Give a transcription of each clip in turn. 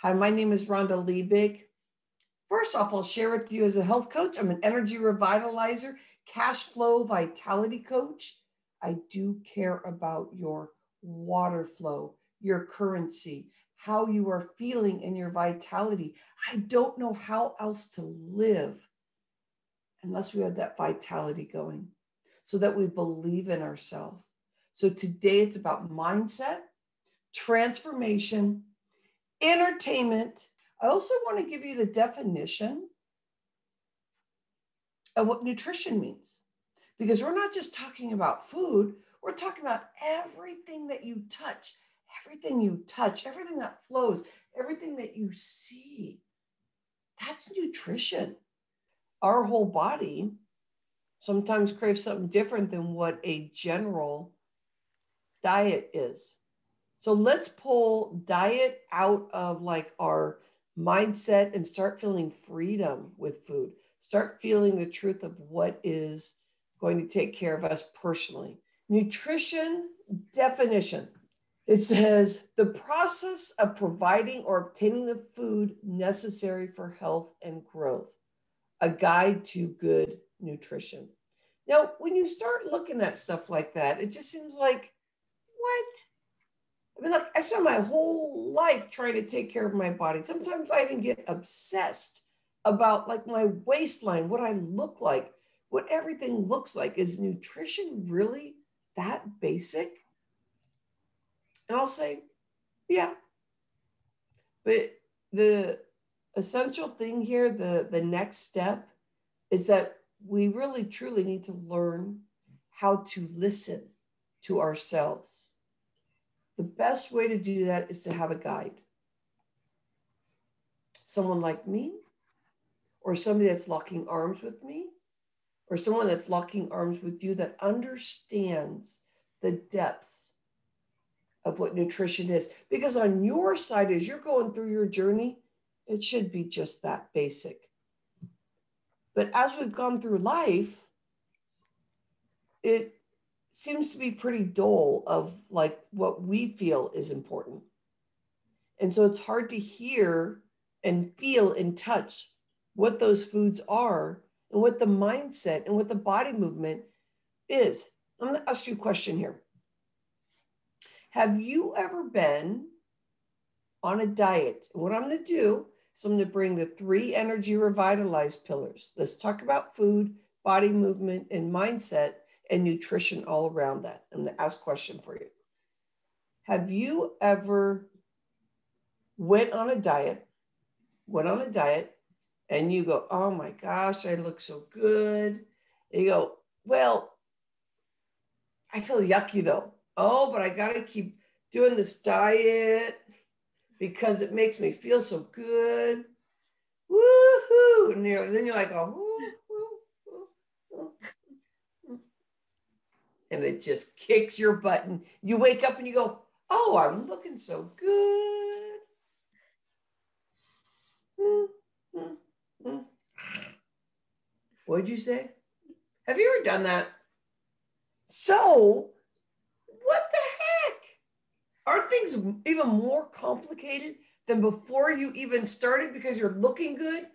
Hi, my name is Rhonda Liebig. First off, I'll share with you as a health coach, I'm an energy revitalizer, cash flow vitality coach. I do care about your water flow, your currency, how you are feeling in your vitality. I don't know how else to live unless we have that vitality going so that we believe in ourselves. So today it's about mindset, transformation, entertainment. I also want to give you the definition of what nutrition means, because we're not just talking about food, we're talking about everything that you touch, everything that flows, everything that you see. That's nutrition. Our whole body sometimes craves something different than what a general diet is. So let's pull diet out of like our mindset and start feeling freedom with food. Start feeling the truth of what is going to take care of us personally. Nutrition definition. It says the process of providing or obtaining the food necessary for health and growth. A guide to good nutrition. Now, when you start looking at stuff like that, it just seems like, what? I mean, like I spent my whole life trying to take care of my body. Sometimes I even get obsessed about like my waistline, what I look like, what everything looks like. Is nutrition really that basic? And I'll say, yeah. But the essential thing here, the next step is that we really truly need to learn how to listen to ourselves. The best way to do that is to have a guide. Someone like me, or somebody that's locking arms with me, or someone that's locking arms with you that understands the depths of what nutrition is. Because on your side, as you're going through your journey, it should be just that basic. But as we've gone through life, it seems to be pretty dull of like what we feel is important. And so it's hard to hear and feel and touch what those foods are and what the mindset and what the body movement is. I'm going to ask you a question here. Have you ever been on a diet? And what I'm going to do is I'm going to bring the 3 energy revitalized pillars. Let's talk about food, body movement, and mindset and nutrition all around that. I'm going to ask a question for you. Have you ever went on a diet, and you go, oh my gosh, I look so good. And you go, well, I feel yucky though. Oh, but I got to keep doing this diet because it makes me feel so good. Woohoo. And then you're like, oh, and it just kicks your butt. And you wake up and you go, oh, I'm looking so good. What'd you say? Have you ever done that? So, what the heck? Aren't things even more complicated than before you even started because you're looking good?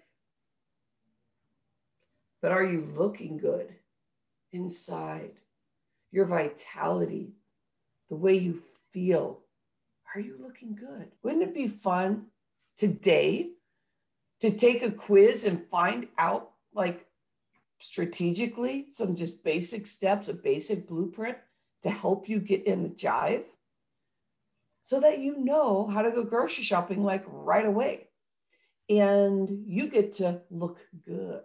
But are you looking good inside? Your vitality, the way you feel. Are you looking good? Wouldn't it be fun today to take a quiz and find out, like, strategically, some just basic steps, a basic blueprint to help you get in the jive so that you know how to go grocery shopping like right away and you get to look good.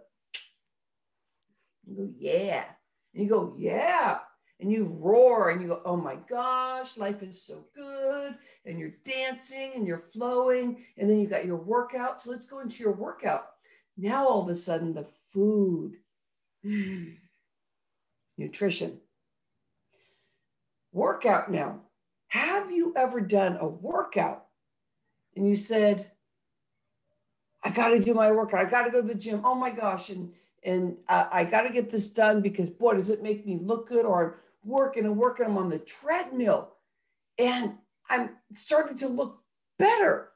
You go, yeah. And you go, yeah. And you roar and you go, oh my gosh, life is so good. And you're dancing and you're flowing. And then you got your workout. So let's go into your workout. Now, all of a sudden, the food, nutrition, workout now. Have you ever done a workout and you said, I got to do my workout. I got to go to the gym. Oh my gosh. And I got to get this done because boy, does it make me look good, or I'm working. I'm on the treadmill and I'm starting to look better.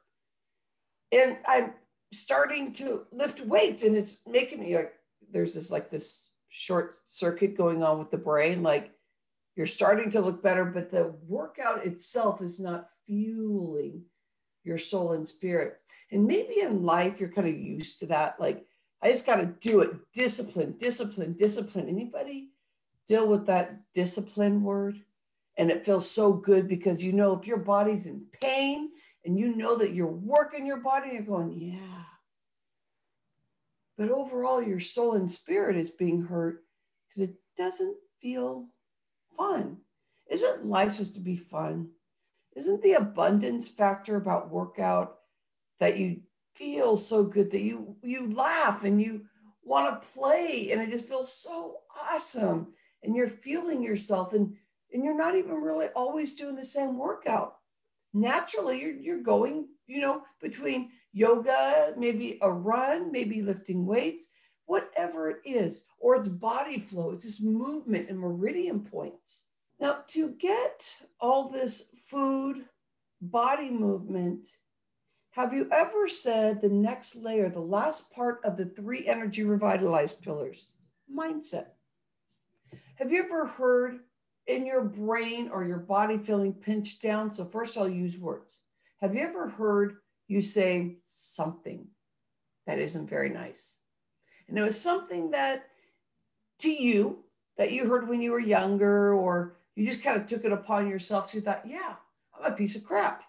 And I'm starting to lift weights, and it's making me like, there's this short circuit going on with the brain. Like, you're starting to look better, but the workout itself is not fueling your soul and spirit. And maybe in life, you're kind of used to that. Like, I just got to do it. Discipline, discipline, discipline. Anybody deal with that discipline word? And it feels so good because you know if your body's in pain and you know that you're working your body, you're going, yeah. But overall, your soul and spirit is being hurt because it doesn't feel fun. Isn't life supposed to be fun? Isn't the abundance factor about workout that you feel so good that you laugh and you want to play and it just feels so awesome and you're fueling yourself and you're not even really always doing the same workout. Naturally, you're going, between yoga, maybe a run, maybe lifting weights, whatever it is, or it's body flow, it's just movement and meridian points. Now, to get all this food, body movement, have you ever said the next layer, the last part of the 3 energy revitalized pillars, mindset? Have you ever heard in your brain or your body feeling pinched down? So first I'll use words. Have you ever heard you say something that isn't very nice? And it was something that to you that you heard when you were younger, or you just kind of took it upon yourself because you thought, yeah, I'm a piece of crap.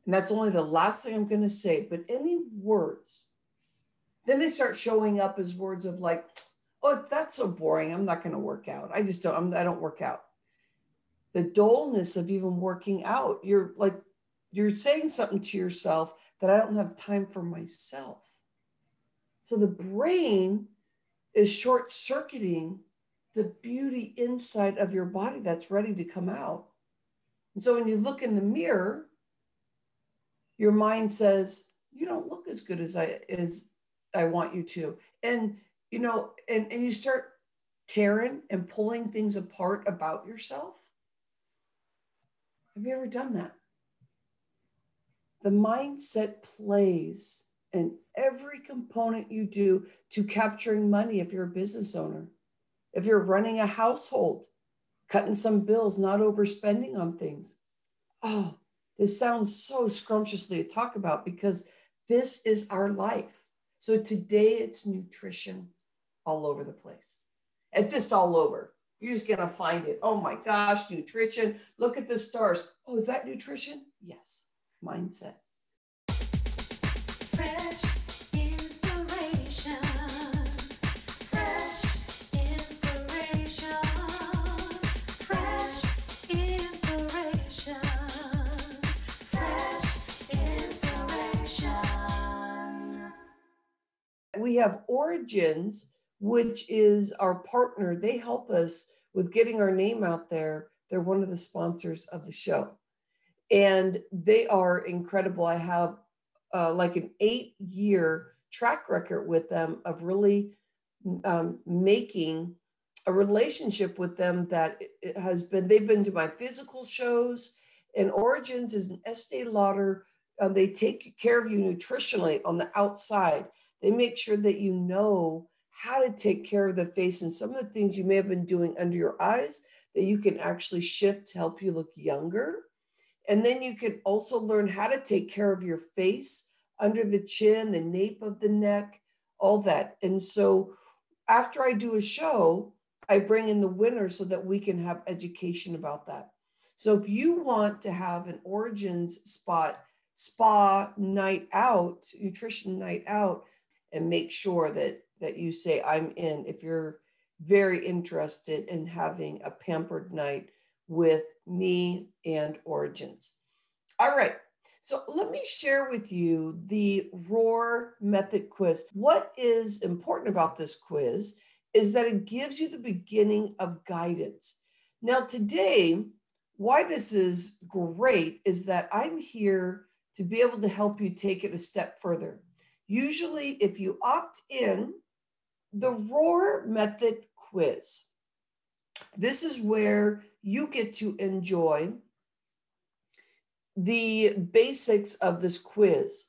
And that's only the last thing I'm going to say. But any words, then they start showing up as words of like, oh, that's so boring. I'm not going to work out. I don't work out. The dullness of even working out. You're saying something to yourself that I don't have time for myself. So the brain is short circuiting the beauty inside of your body that's ready to come out. And so when you look in the mirror, your mind says, you don't look as good as I want you to. And, and you start tearing and pulling things apart about yourself. Have you ever done that? The mindset plays in every component you do to capturing money if you're a business owner. If you're running a household, cutting some bills, not overspending on things. Oh, this sounds so scrumptiously to talk about because this is our life. So today it's nutrition all over the place. It's just all over. You're just going to find it. Oh my gosh, nutrition. Look at the stars. Oh, is that nutrition? Yes. Mindset. Fresh inspiration. Fresh inspiration. Fresh inspiration. Fresh inspiration. We have Origins, which is our partner. They help us with getting our name out there. They're one of the sponsors of the show. And they are incredible. I have like an 8-year track record with them of really making a relationship with them that it has been, they've been to my physical shows, and Origins is an Estee Lauder. They take care of you nutritionally on the outside. They make sure that you know how to take care of the face and some of the things you may have been doing under your eyes that you can actually shift to help you look younger. And then you can also learn how to take care of your face, under the chin, the nape of the neck, all that. And so after I do a show, I bring in the winners so that we can have education about that. So if you want to have an Origins spa night out, nutrition night out, and make sure that you say, I'm in, if you're very interested in having a pampered night with me and Origins. All right, so let me share with you the ROAR method quiz. What is important about this quiz is that it gives you the beginning of guidance. Now today, why this is great is that I'm here to be able to help you take it a step further. Usually, if you opt in, the ROAR method quiz, this is where you get to enjoy the basics of this quiz.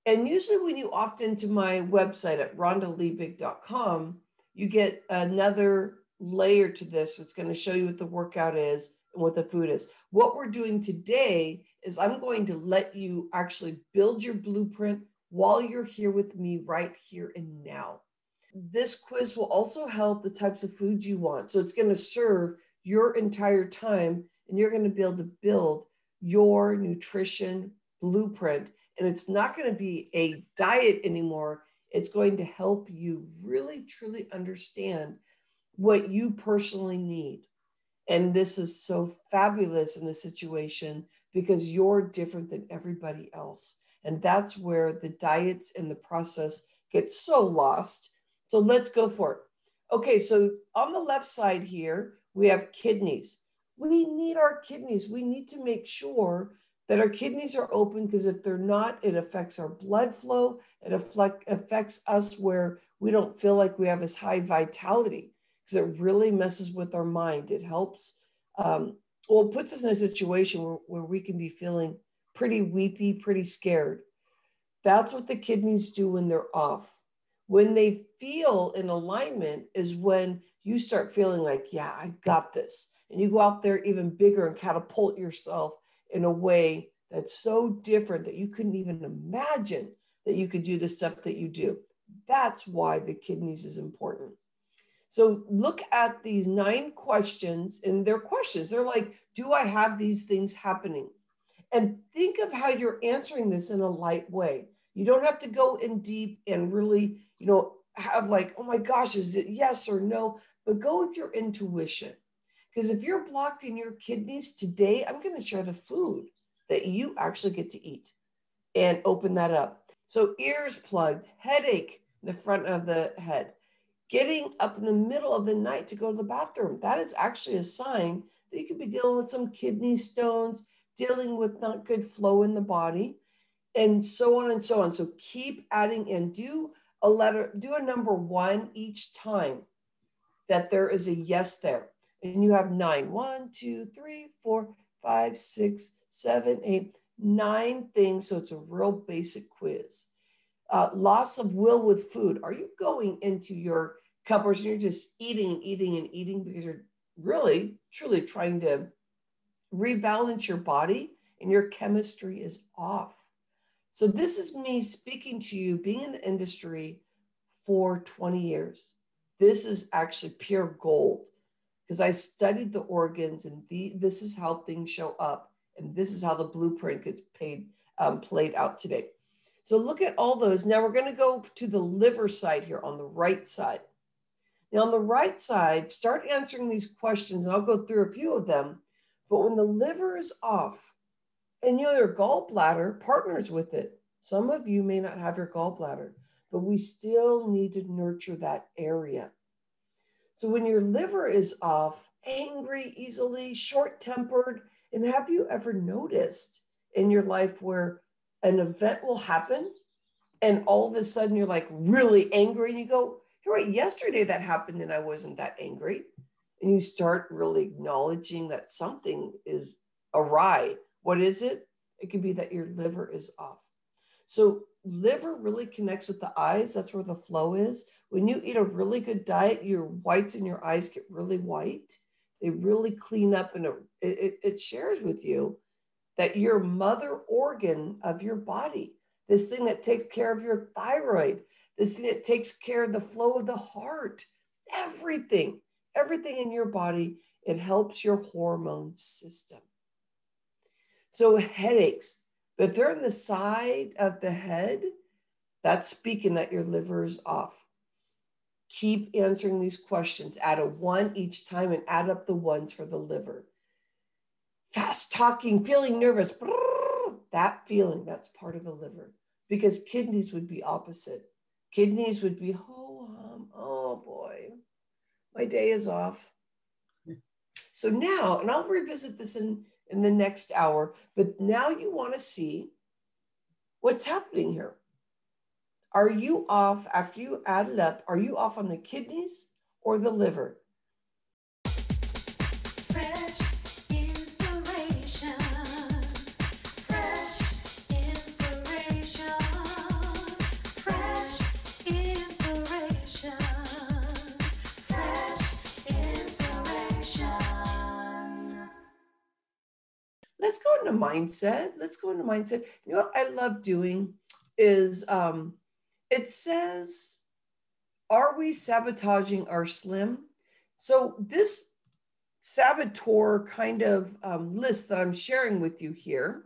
And usually when you opt into my website at rhondaleebig.com, you get another layer to this. It's going to show you what the workout is and what the food is. What we're doing today is I'm going to let you actually build your blueprint while you're here with me right here and now. This quiz will also help the types of foods you want. So it's going to serve your entire time, and you're going to be able to build your nutrition blueprint. And it's not going to be a diet anymore. It's going to help you really, truly understand what you personally need. And this is so fabulous in this situation because you're different than everybody else. And that's where the diets and the process get so lost. So let's go for it. Okay, so on the left side here, we have kidneys. We need our kidneys. We need to make sure that our kidneys are open because if they're not, it affects our blood flow. It affects us where we don't feel like we have this high vitality because it really messes with our mind. It helps, it puts us in a situation where we can be feeling pretty weepy, pretty scared. That's what the kidneys do when they're off. When they feel in alignment is when you start feeling like, yeah, I got this. And you go out there even bigger and catapult yourself in a way that's so different that you couldn't even imagine that you could do the stuff that you do. That's why the kidneys is important. So look at these 9 questions, and they're questions. They're like, do I have these things happening? And think of how you're answering this in a light way. You don't have to go in deep and really, have like, oh my gosh, is it yes or no? But go with your intuition. Because if you're blocked in your kidneys today, I'm going to share the food that you actually get to eat and open that up. So ears plugged, headache in the front of the head, getting up in the middle of the night to go to the bathroom. That is actually a sign that you could be dealing with some kidney stones, dealing with not good flow in the body, and so on and so on. So keep adding in. Do a number 1 each time that there is a yes there. And you have 9. 1, 2, 3, 4, 5, 6, 7, 8, 9 things. So it's a real basic quiz. Loss of will with food. Are you going into your cupboards and you're just eating because you're really, truly trying to rebalance your body and your chemistry is off? So this is me speaking to you, being in the industry for 20 years. This is actually pure gold because I studied the organs and this is how things show up. And this is how the blueprint gets played out today. So look at all those. Now we're going to go to the liver side here on the right side. Now on the right side, start answering these questions and I'll go through a few of them. But when the liver is off, and your gallbladder partners with it. Some of you may not have your gallbladder, but we still need to nurture that area. So when your liver is off, angry easily, short-tempered, and have you ever noticed in your life where an event will happen and all of a sudden you're like really angry and you go, you're right, yesterday that happened and I wasn't that angry. And you start really acknowledging that something is awry. What is it? It could be that your liver is off. So liver really connects with the eyes. That's where the flow is. When you eat a really good diet, your whites in your eyes get really white. They really clean up and it shares with you that your mother organ of your body, this thing that takes care of your thyroid, this thing that takes care of the flow of the heart, everything in your body, it helps your hormone system. So headaches, but if they're on the side of the head, that's speaking that your liver is off. Keep answering these questions. Add a 1 each time and add up the ones for the liver. Fast talking, feeling nervous, that feeling, that's part of the liver. Because kidneys would be opposite. Kidneys would be, oh boy, my day is off. So now, and I'll revisit this in the next hour, but now you want to see what's happening here. Are you off, after you add it up, are you off on the kidneys or the liver? Fresh inspiration. Fresh into mindset. Let's go into mindset. You know what I love doing is it says, are we sabotaging our slim? So this saboteur kind of list that I'm sharing with you here,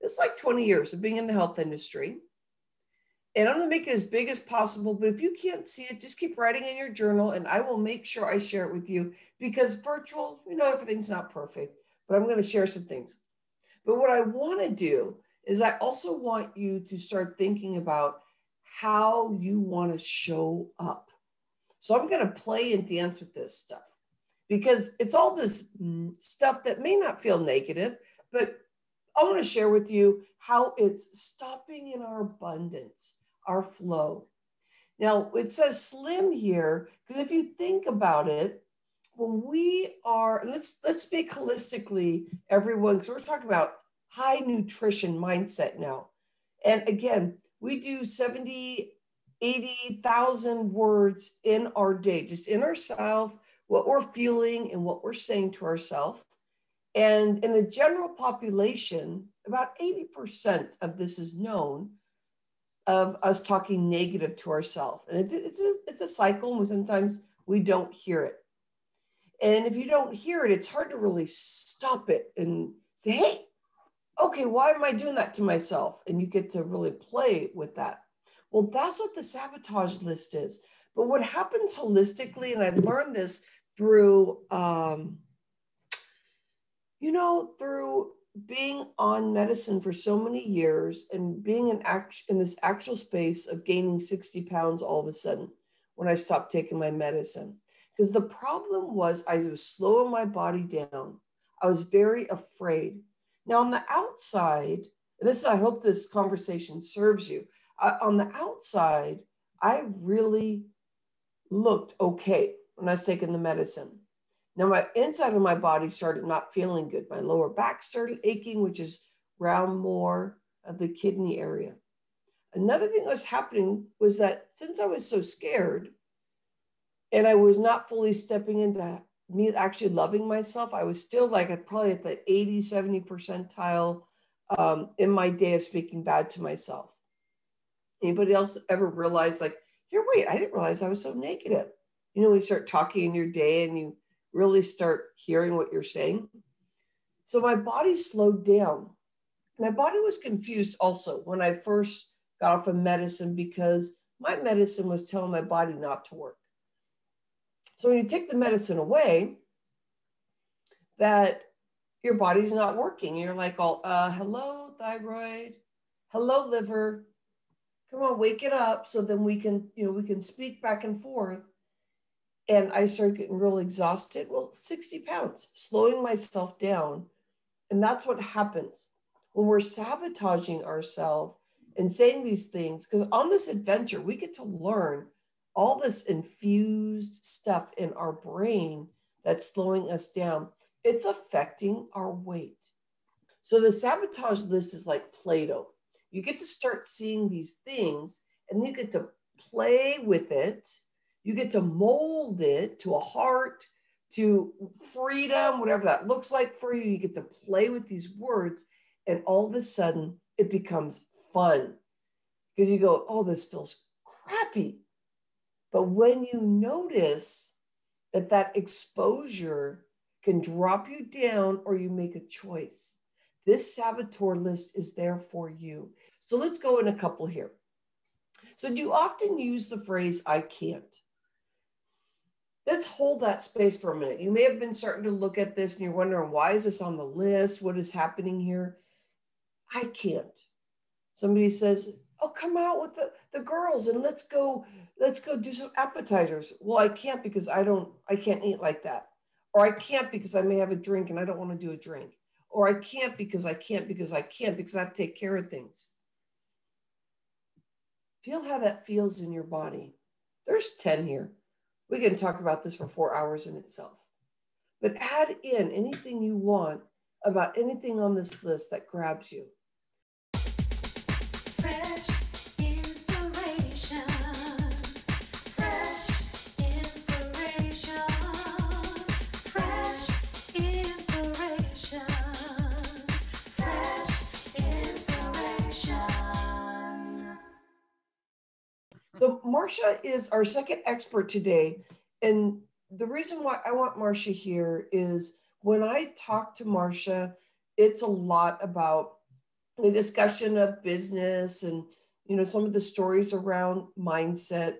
it's like 20 years of being in the health industry. And I'm going to make it as big as possible. But if you can't see it, just keep writing in your journal and I will make sure I share it with you, because virtual, everything's not perfect, but I'm going to share some things. But what I want to do is I also want you to start thinking about how you want to show up. So I'm going to play and dance with this stuff, because it's all this stuff that may not feel negative, but I want to share with you how it's stopping in our abundance, our flow. Now, it says slim here, because if you think about it, when we are, and let's speak holistically, everyone, because we're talking about high nutrition mindset now. And again, we do 70, 80,000 words in our day, just in ourselves, what we're feeling and what we're saying to ourselves. And in the general population, about 80% of this is known of us talking negative to ourselves. And it's a cycle, and sometimes we don't hear it. And if you don't hear it, it's hard to really stop it and say, hey, okay, why am I doing that to myself? And you get to really play with that. Well, that's what the sabotage list is. But what happens holistically, and I've learned this through, through being on medicine for so many years and being in this actual space of gaining 60 pounds all of a sudden when I stopped taking my medicine. Because the problem was I was slowing my body down. I was very afraid. Now on the outside, and I hope this conversation serves you. On the outside, I really looked okay when I was taking the medicine. Now, my inside of my body started not feeling good. My lower back started aching, which is around more of the kidney area. Another thing that was happening was that since I was so scared and I was not fully stepping into me actually loving myself, I was still probably at the 80, 70 percentile in my day of speaking bad to myself. Anybody else ever realize wait, I didn't realize I was so negative. When you start talking in your day and you really start hearing what you're saying. So my body slowed down. My body was confused also when I first got off of medicine, because my medicine was telling my body not to work. So when you take the medicine away, that your body's not working. You're like, hello, thyroid, hello, liver, come on, wake it up. So then we can speak back and forth. And I started getting really exhausted. Well, 60 pounds, slowing myself down. And that's what happens when we're sabotaging ourselves and saying these things. Because on this adventure, we get to learn all this infused stuff in our brain that's slowing us down. It's affecting our weight. So the sabotage list is like Play-Doh. You get to start seeing these things and you get to play with it. You get to mold it to a heart, to freedom, whatever that looks like for you. You get to play with these words, and all of a sudden it becomes fun, because you go, oh, this feels crappy. But when you notice that exposure can drop you down, or you make a choice, this saboteur list is there for you. So let's go in a couple here. So do you often use the phrase, I can't? Let's hold that space for a minute. You may have been starting to look at this and you're wondering, why is this on the list? What is happening here? I can't. Somebody says, oh, come out with the girls and let's go do some appetizers. Well, I can't because I can't eat like that. Or I can't because I may have a drink and I don't want to do a drink. Or I can't because I have to take care of things. Feel how that feels in your body. There's 10 here. We can talk about this for 4 hours in itself. But add in anything you want about anything on this list that grabs you. Fresh inspiration. Fresh inspiration. Fresh inspiration. So Marcia is our second expert today. And the reason why I want Marcia here is when I talk to Marcia, it's a lot about the discussion of business and some of the stories around mindset.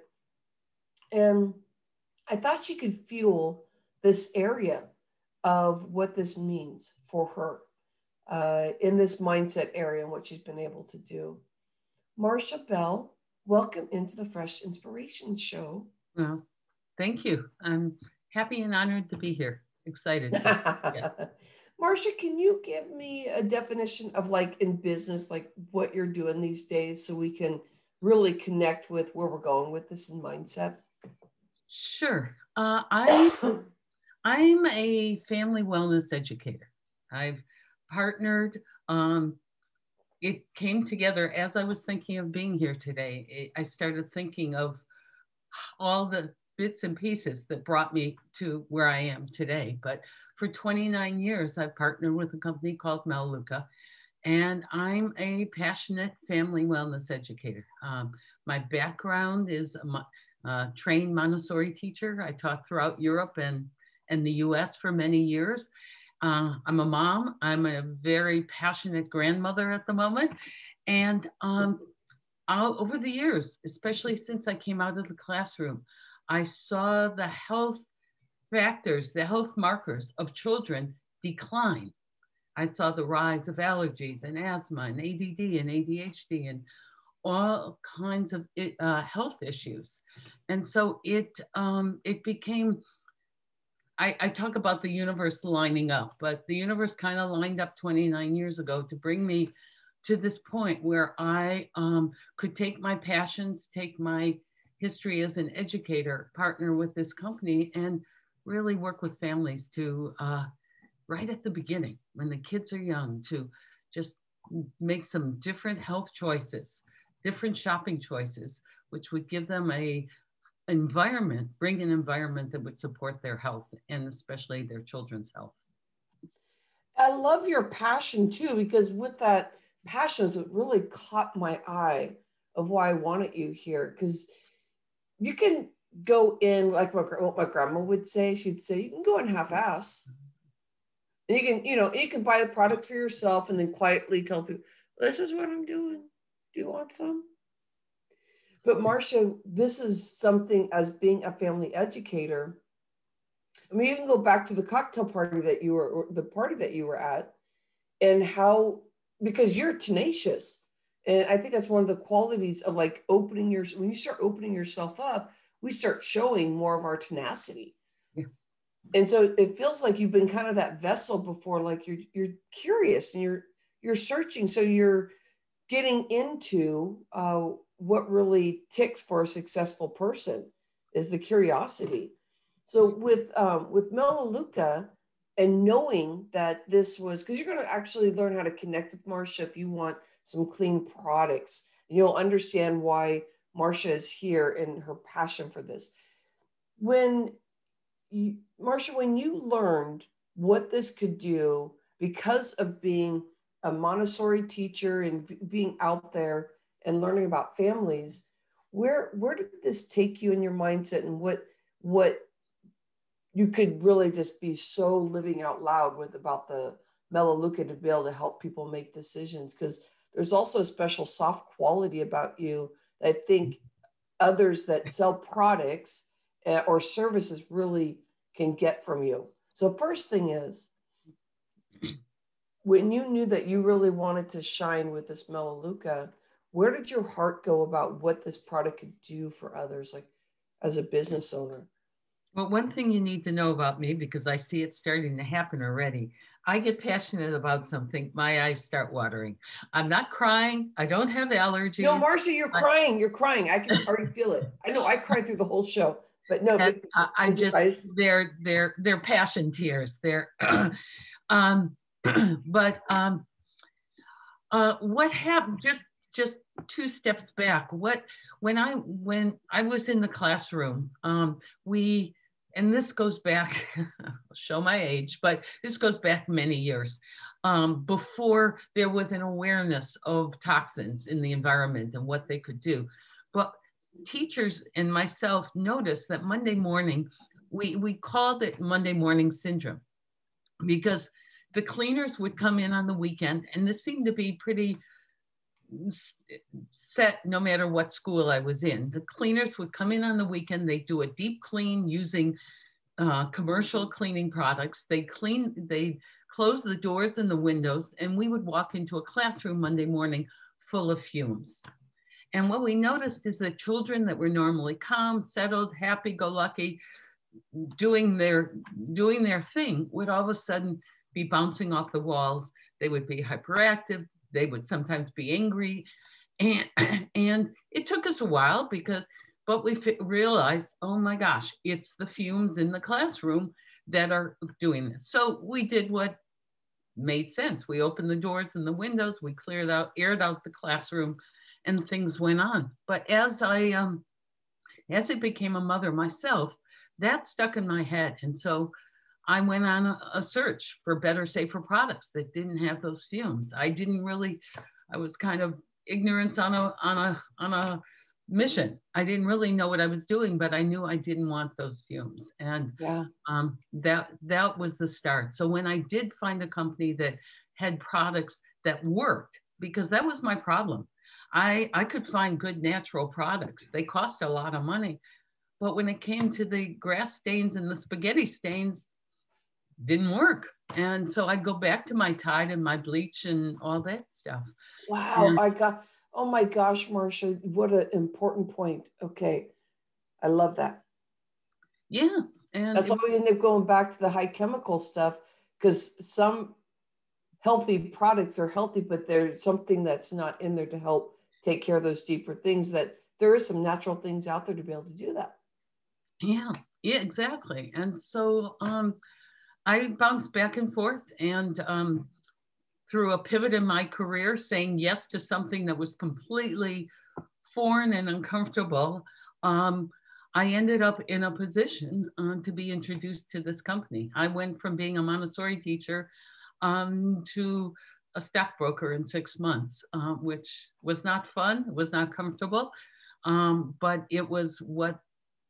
And I thought she could fuel this area of what this means for her in this mindset area and what she's been able to do. Marcia Bell, welcome into the Fresh Inspiration Show. Well, thank you. I'm happy and honored to be here. Excited. Yeah. Marcia, can you give me a definition of like in business, like what you're doing these days so we can really connect with where we're going with this in mindset? Sure. I'm a family wellness educator. I've partnered. It came together as I was thinking of being here today. I started thinking of all the bits and pieces that brought me to where I am today. But for 29 years, I've partnered with a company called Melaleuca, and I'm a passionate family wellness educator. My background is a trained Montessori teacher. I taught throughout Europe and the US for many years. I'm a mom. I'm a very passionate grandmother at the moment. And over the years, especially since I came out of the classroom, I saw the health factors, the health markers of children decline. I saw the rise of allergies and asthma and ADD and ADHD and all kinds of health issues. And so it became, I talk about the universe lining up, but the universe kind of lined up 29 years ago to bring me to this point where I could take my passions, take my history as an educator, partner with this company, and really work with families to, right at the beginning, when the kids are young, to just make some different health choices, different shopping choices, which would give them a environment, bring an environment that would support their health and especially their children's health. I love your passion too, because with that passion, it really caught my eye of why I wanted you here. Because you can go in, like what my grandma would say, she'd say, you can go in half-ass. And you can buy the product for yourself and then quietly tell people, this is what I'm doing. Do you want some? But Marcia, this is something as being a family educator. I mean, you can go back to the cocktail party that you were, or the party that you were at, and how, because you're tenacious. And I think that's one of the qualities of like when you start opening yourself up, we start showing more of our tenacity. Yeah. And so it feels like you've been kind of that vessel before, like you're curious and you're searching. So you're getting into what really ticks for a successful person is the curiosity. So with Melaleuca and knowing that this was, because you're going to actually learn how to connect with Marcia if you want some clean products, and you'll understand why Marcia is here and her passion for this. Marcia, when you learned what this could do because of being a Montessori teacher and being out there and learning about families, where did this take you in your mindset, and what you could really just be so living out loud with about the Melaleuca to be able to help people make decisions? Because there's also a special soft quality about you that I think others that sell products or services really can get from you. So first thing is, when you knew that you really wanted to shine with this Melaleuca, where did your heart go about what this product could do for others, like as a business owner? Well, one thing you need to know about me, because I see it starting to happen already, I get passionate about something, my eyes start watering. I'm not crying. I don't have allergies. No, Marcia, you're crying. You're crying. I can already feel it. I know I cried through the whole show, but no, I just, they're passion tears. They're, but what happened, just two steps back, when I was in the classroom, and this goes back, I'll show my age, but this goes back many years, before there was an awareness of toxins in the environment and what they could do. But teachers and myself noticed that Monday morning, we called it Monday morning syndrome because the cleaners would come in on the weekend, and this seemed to be pretty set no matter what school I was in. The cleaners would come in on the weekend, they do a deep clean using commercial cleaning products. They close the doors and the windows, and we would walk into a classroom Monday morning full of fumes. And what we noticed is that children that were normally calm, settled, happy-go-lucky, doing their thing would all of a sudden be bouncing off the walls. They would be hyperactive. They would sometimes be angry. And, and it took us a while but we realized, oh my gosh, it's the fumes in the classroom that are doing this. So we did what made sense. We opened the doors and the windows, we aired out the classroom, and things went on. But as I became a mother myself, that stuck in my head. And so I went on a search for better, safer products that didn't have those fumes. I was kind of ignorance on a mission. I didn't really know what I was doing, but I knew I didn't want those fumes. And Yeah. that was the start. So when I did find a company that had products that worked, because that was my problem. I could find good natural products. They cost a lot of money. But when it came to the grass stains and the spaghetti stains, didn't work. And so I'd go back to my Tide and my bleach and all that stuff. Wow. And Oh my gosh, Marcia, what an important point. Okay. I love that. yeah. And That's why we end up going back to the high chemical stuff, because some healthy products are healthy, but there's something that's not in there to help take care of those deeper things, that there is some natural things out there to be able to do that. yeah, exactly. And so I bounced back and forth, and through a pivot in my career, saying yes to something that was completely foreign and uncomfortable, I ended up in a position to be introduced to this company. I went from being a Montessori teacher to a stockbroker in 6 months, which was not fun, was not comfortable, but it was what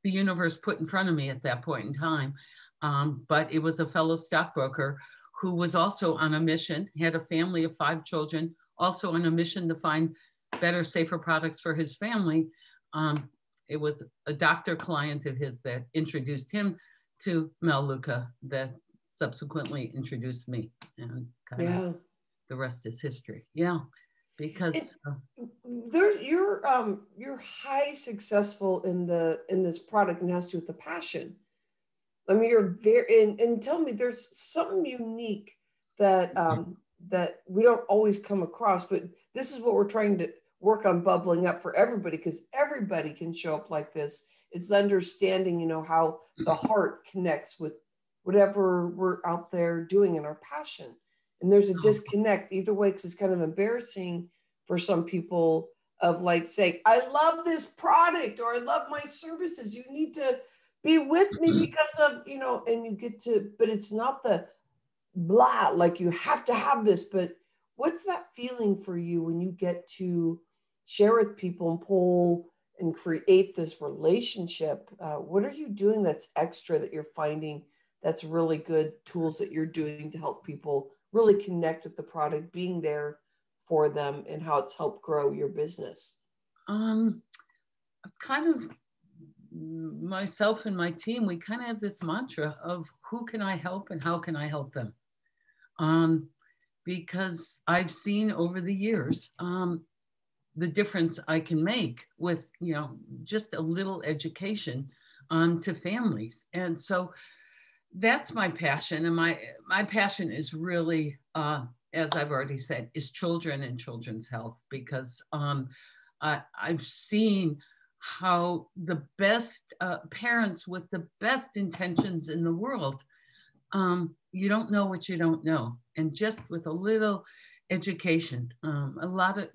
the universe put in front of me at that point in time. But it was a fellow stockbroker who was also on a mission, had a family of 5 children, also on a mission to find better, safer products for his family. It was a doctor client of his that introduced him to Mel Luca, that subsequently introduced me, and Yeah. the rest is history. Yeah, because You're high successful in this product, and it has to do with the passion. I mean, you're very, and tell me, there's something unique that that we don't always come across, but this is what we're trying to work on bubbling up for everybody, because everybody can show up like this. It's the understanding, how the heart connects with whatever we're out there doing in our passion. And there's a disconnect either way, because it's kind of embarrassing for some people of like saying, I love this product, or I love my services. You need to be with me because of, and you get to, but it's not the blah, like you have to have this. But what's that feeling for you when you get to share with people and pull and create this relationship? What are you doing that's extra that you're finding that's really good tools that you're doing to help people really connect with the product, being there for them, and how it's helped grow your business? Kind of myself and my team, we kind of have this mantra of who can I help and how can I help them? Because I've seen over the years the difference I can make with, just a little education to families. And so that's my passion. And my passion is really, as I've already said, is children and children's health, because I've seen how the best parents with the best intentions in the world, you don't know what you don't know. And just with a little education, a lot of,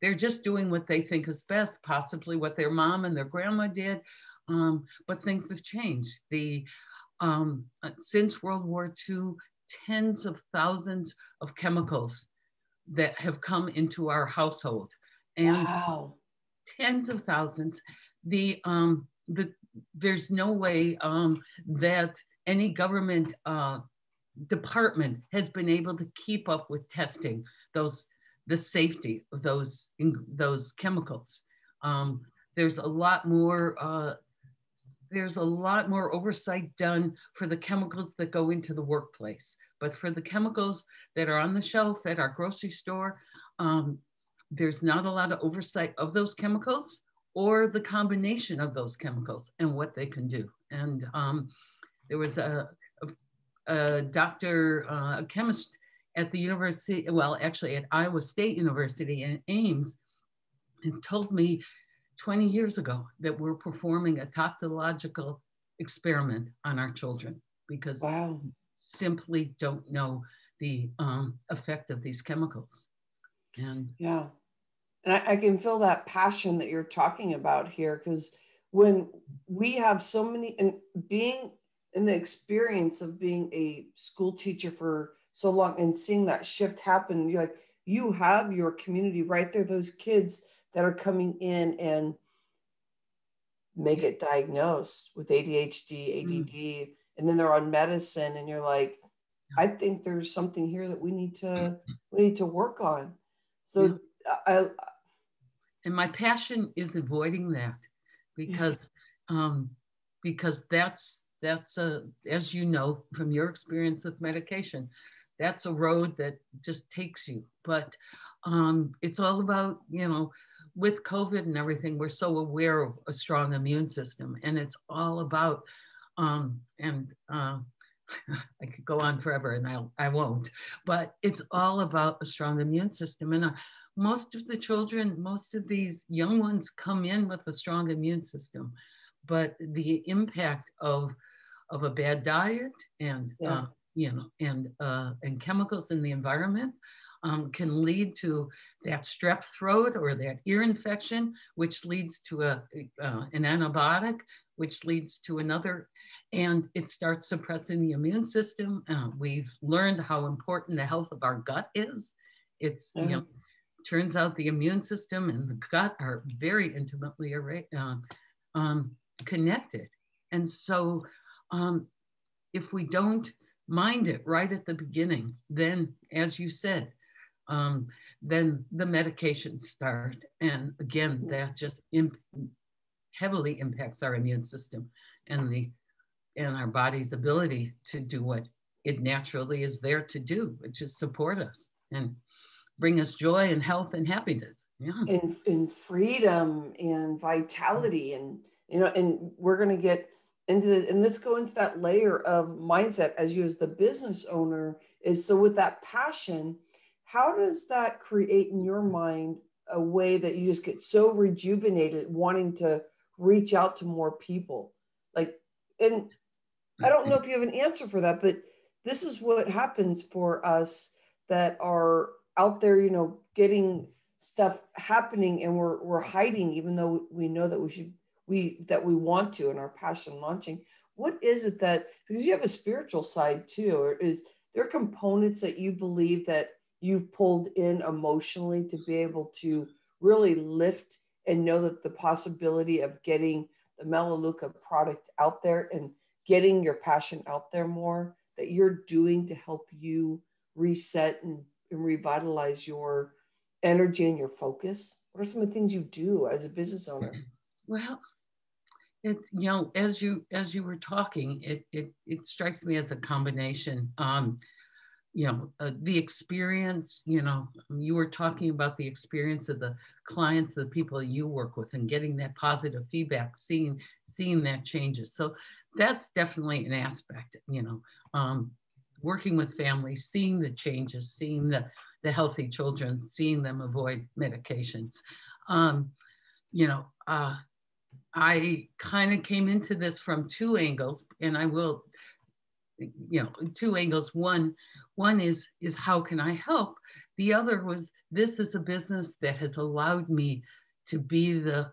they're just doing what they think is best, possibly what their mom and their grandma did. But things have changed. Since World War II, tens of thousands of chemicals that have come into our household. And wow. tens of thousands. The there's no way that any government department has been able to keep up with testing those the safety of those chemicals. Um, there's a lot more. There's a lot more oversight done for the chemicals that go into the workplace, but for the chemicals that are on the shelf at our grocery store, um, there's not a lot of oversight of those chemicals or the combination of those chemicals and what they can do. And there was a doctor, a chemist at the university, well, actually at Iowa State University in Ames, and told me 20 years ago that we're performing a toxicological experiment on our children because Wow. we simply don't know the effect of these chemicals. And Yeah. And I can feel that passion that you're talking about here, because when we have so many, and being in the experience of being a school teacher for so long and seeing that shift happen, you're like, you have your community right there, those kids that are coming in and may get diagnosed with ADHD, ADD, and then they're on medicine, and you're like, I think there's something here that we need to work on. yeah. So I And my passion is avoiding that because um, because that's a, as you know from your experience with medication, that's a road that just takes you. But it's all about, with COVID and everything, we're so aware of a strong immune system, and it's all about and I could go on forever, and I won't, but it's all about a strong immune system. And most of the children, most of these young ones come in with a strong immune system, but the impact of a bad diet and yeah. and chemicals in the environment can lead to that strep throat or that ear infection, which leads to an antibiotic, which leads to another, and it starts suppressing the immune system. We've learned how important the health of our gut is. It's Yeah. turns out the immune system and the gut are very intimately connected, and so if we don't mind it right at the beginning, then, as you said, then the medications start. And again, that just heavily impacts our immune system and our body's ability to do what it naturally is there to do, which is support us and bring us joy and health and happiness. Yeah. In freedom and vitality, and and we're going to get into and let's go into that layer of mindset as you as the business owner is. So with that passion, how does that create in your mind a way that you just get so rejuvenated wanting to reach out to more people? Like, and I don't know if you have an answer for that, but this is what happens for us that are out there, getting stuff happening, and we're hiding, even though we know that we want to, and our passion launching. What is it that, because you have a spiritual side too, or is there components that you believe that you've pulled in emotionally to be able to really lift and know that the possibility of getting the Melaleuca product out there and getting your passion out there more, that you're doing to help you reset and revitalize your energy and your focus? What are some of the things you do as a business owner? Well, as you were talking, it strikes me as a combination. The experience, you were talking about the experience of the clients, the people you work with, and getting that positive feedback, seeing that changes. So that's definitely an aspect, working with families, seeing the changes, seeing the healthy children, seeing them avoid medications. I kind of came into this from two angles, and I will, two angles. One is how can I help? The other was, this is a business that has allowed me to be the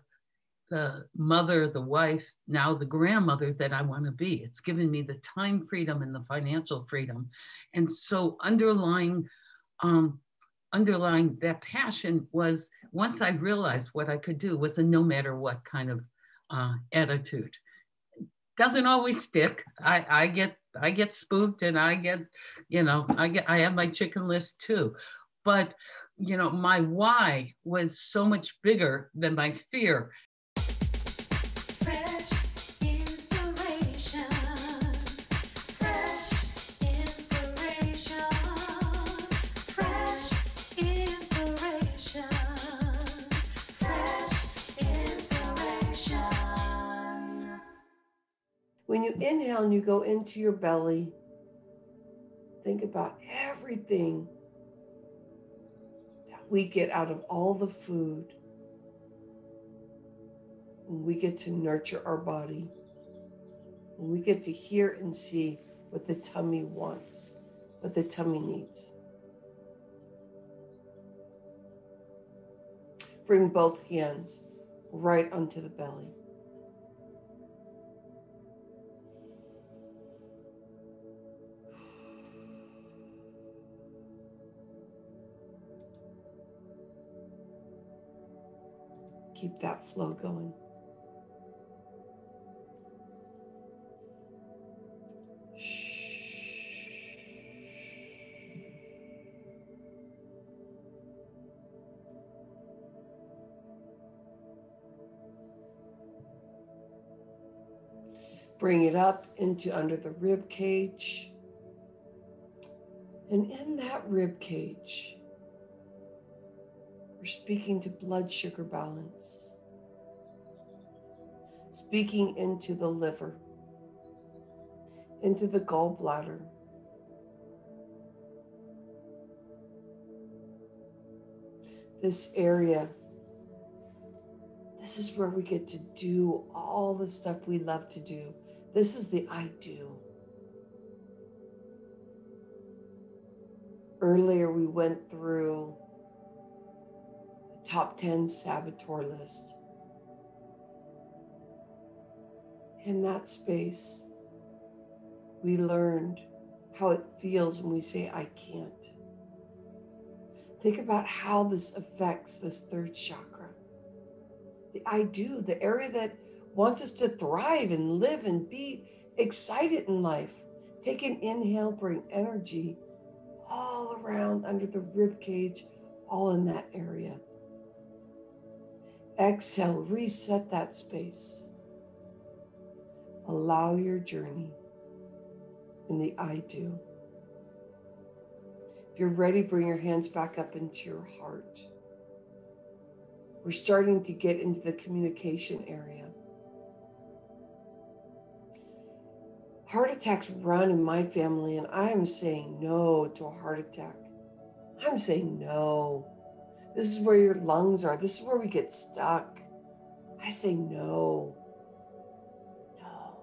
mother, the wife, now the grandmother that I want to be. It's given me the time freedom and the financial freedom. And so underlying underlying that passion was, once I realized what I could do, was a no matter what kind of attitude. Doesn't always stick. I get spooked, and I get, I have my chicken list too. But my why was so much bigger than my fear. Fresh inspiration. Fresh inspiration. Fresh inspiration. Fresh inspiration. When you inhale and you go into your belly, think about everything that we get out of all the food. When we get to nurture our body, when we get to hear and see what the tummy wants, what the tummy needs. Bring both hands right onto the belly. Keep that flow going. Bring it up into under the rib cage. And in that rib cage, we're speaking to blood sugar balance, speaking into the liver, into the gallbladder, this area. This is where we get to do all the stuff we love to do. This is the I do. Earlier, we went through the top 10 saboteur list. In that space, we learned how it feels when we say, I can't. Think about how this affects this third chakra. The I do, the area that wants us to thrive and live and be excited in life. Take an inhale, bring energy all around under the rib cage, all in that area. Exhale, reset that space. Allow your journey in the I do. If you're ready, bring your hands back up into your heart. We're starting to get into the communication area. Heart attacks run in my family, and I am saying no to a heart attack. I'm saying no. This is where your lungs are. This is where we get stuck. I say no. No.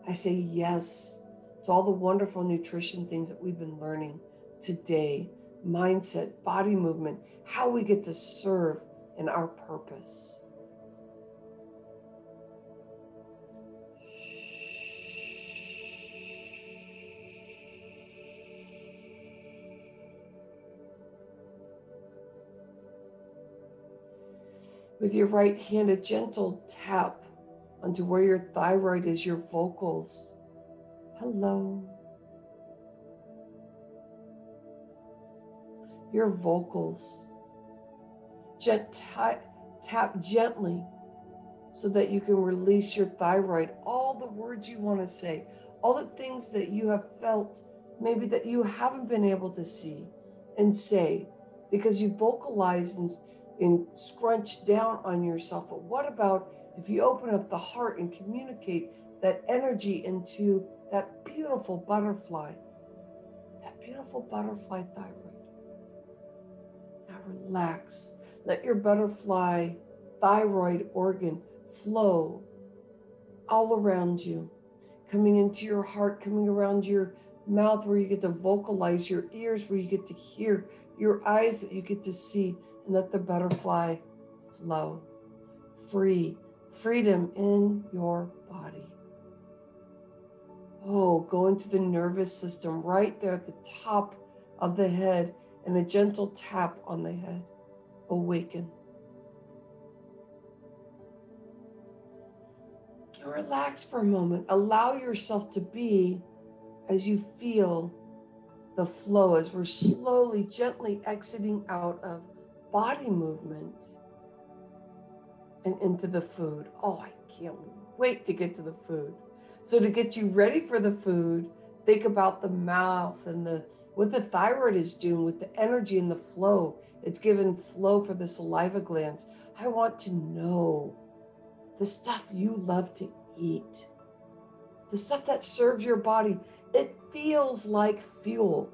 I say yes to all the wonderful nutrition things that we've been learning today. Mindset, body movement, how we get to serve in our purpose. With your right hand, a gentle tap onto where your thyroid is, your vocals. Hello. Your vocals. Tap gently so that you can release your thyroid, all the words you want to say, all the things that you have felt, maybe that you haven't been able to see and say because you vocalized and scrunch down on yourself. But what about if you open up the heart and communicate that energy into that beautiful butterfly thyroid? Now relax. Let your butterfly thyroid organ flow all around you, coming into your heart, coming around your mouth where you get to vocalize, your ears where you get to hear, your eyes that you get to see, and let the butterfly flow. Freedom in your body. Oh, go into the nervous system right there at the top of the head and a gentle tap on the head. Awaken. And relax for a moment. Allow yourself to be as you feel the flow, as we're slowly, gently exiting out of body movement and into the food. Oh, I can't wait to get to the food. So to get you ready for the food, think about the mouth and what the thyroid is doing with the energy and the flow. It's given flow for the saliva glands. I want to know the stuff you love to eat, the stuff that serves your body. It feels like fuel.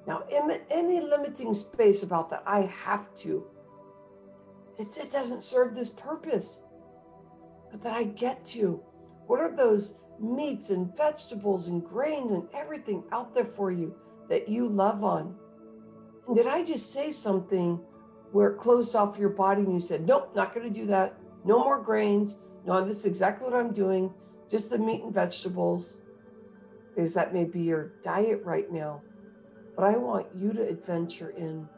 Now, any limiting space about that, I have to, it doesn't serve this purpose, but that I get to. What are those meats and vegetables and grains and everything out there for you that you love on? And did I just say something where it closed off your body and you said, nope, not going to do that. No more grains. No, this is exactly what I'm doing. Just the meat and vegetables. Because that may be your diet right now. But I want you to adventure in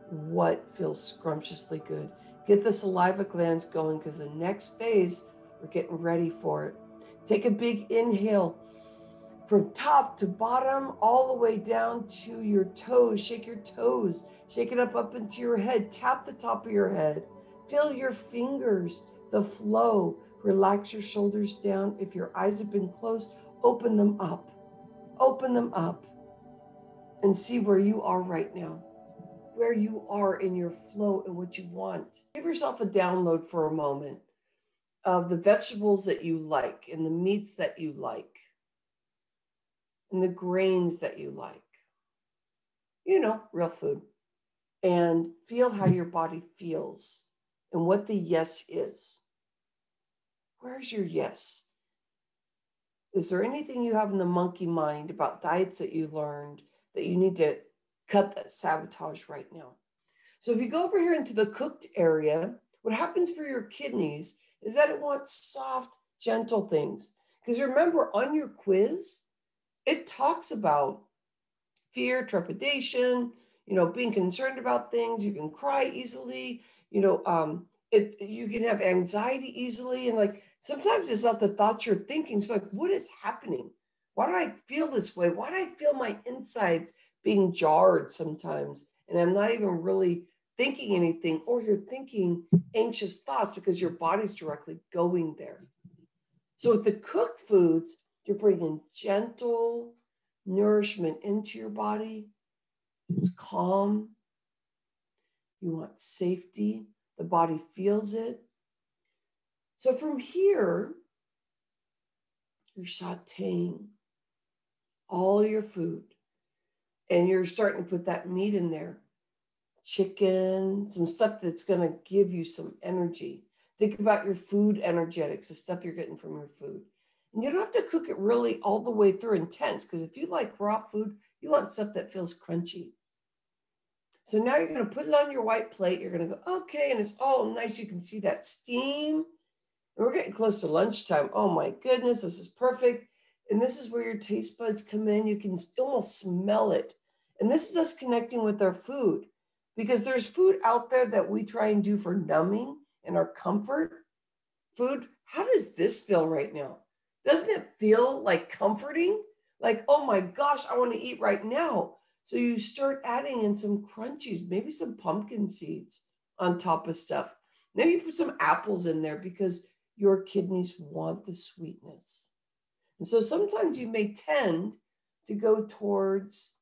what feels scrumptiously good. Get the saliva glands going, because the next phase, we're getting ready for it. Take a big inhale from top to bottom, all the way down to your toes. Shake your toes. Shake it up into your head. Tap the top of your head. Feel your fingers, the flow. Relax your shoulders down. If your eyes have been closed, open them up. Open them up. And see where you are right now, where you are in your flow and what you want. Give yourself a download for a moment of the vegetables that you like and the meats that you like and the grains that you like. You know, real food. And feel how your body feels and what the yes is. Where's your yes? Is there anything you have in the monkey mind about diets that you learned that you need to cut that sabotage right now? So if you go over here into the cooked area, what happens for your kidneys is that it wants soft, gentle things. Because remember, on your quiz, it talks about fear, trepidation, being concerned about things. You can cry easily, you can have anxiety easily. And like, sometimes it's not the thoughts you're thinking. So like, what is happening? Why do I feel this way? Why do I feel my insides being jarred sometimes? And I'm not even really thinking anything, or you're thinking anxious thoughts because your body's directly going there. So with the cooked foods, you're bringing gentle nourishment into your body. It's calm. You want safety. The body feels it. So from here, you're sauteing all your food. And you're starting to put that meat in there. Chicken, some stuff that's going to give you some energy. Think about your food energetics, the stuff you're getting from your food. And you don't have to cook it really all the way through intense, because if you like raw food, you want stuff that feels crunchy. So now you're going to put it on your white plate. You're going to go, okay, and it's all nice. You can see that steam. And we're getting close to lunchtime. Oh my goodness, this is perfect. And this is where your taste buds come in. You can almost smell it. And this is us connecting with our food, because there's food out there that we try and do for numbing and our comfort. Food, how does this feel right now? Doesn't it feel like comforting? Like, oh my gosh, I want to eat right now. So you start adding in some crunchies, maybe some pumpkin seeds on top of stuff. Maybe you put some apples in there because your kidneys want the sweetness. And so sometimes you may tend to go towards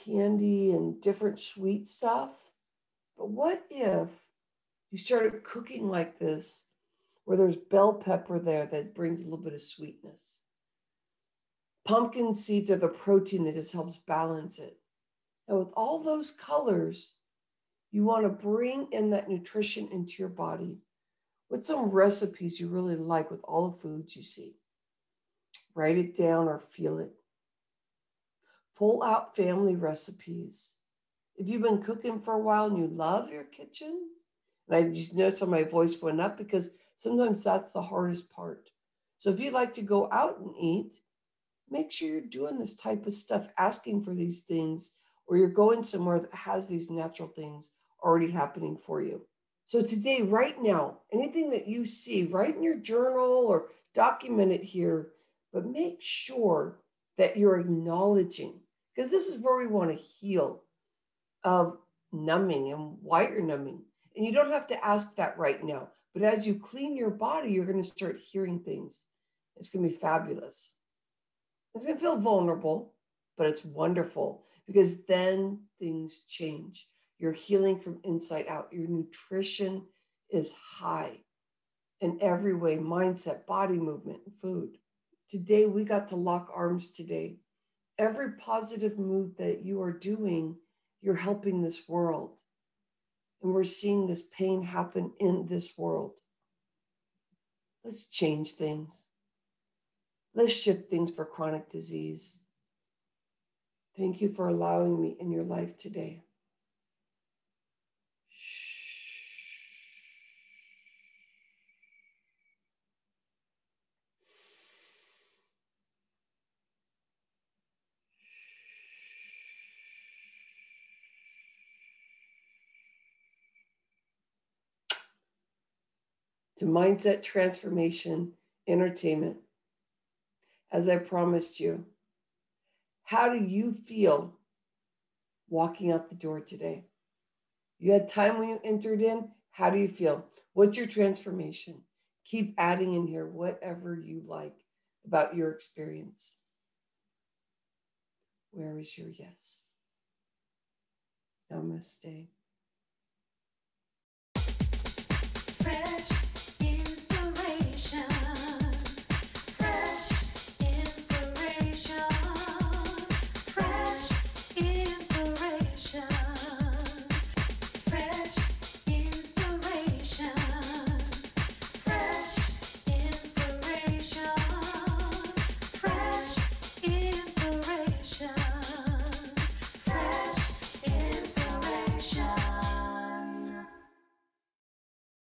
candy and different sweet stuff. But what if you started cooking like this, where there's bell pepper there that brings a little bit of sweetness? Pumpkin seeds are the protein that just helps balance it. And with all those colors, you want to bring in that nutrition into your body with some recipes you really like with all the foods you see. Write it down or feel it. Pull out family recipes. If you've been cooking for a while and you love your kitchen, and I just noticed how my voice went up because sometimes that's the hardest part. So if you like to go out and eat, make sure you're doing this type of stuff, asking for these things, or you're going somewhere that has these natural things already happening for you. So today, right now, anything that you see, write in your journal or document it here, but make sure that you're acknowledging, because this is where we want to heal of numbing and why you're numbing. And you don't have to ask that right now, but as you clean your body, you're going to start hearing things. It's going to be fabulous. It's going to feel vulnerable, but it's wonderful because then things change. You're healing from inside out. Your nutrition is high in every way, mindset, body movement, and food. Today, we got to lock arms today. Every positive move that you are doing, you're helping this world. And we're seeing this pain happen in this world. Let's change things. Let's shift things for chronic disease. Thank you for allowing me in your life today. To Mindset Transformation Entertainment. As I promised you, how do you feel walking out the door today? You had time when you entered in. How do you feel? What's your transformation? Keep adding in here whatever you like about your experience. Where is your yes? Namaste. Fresh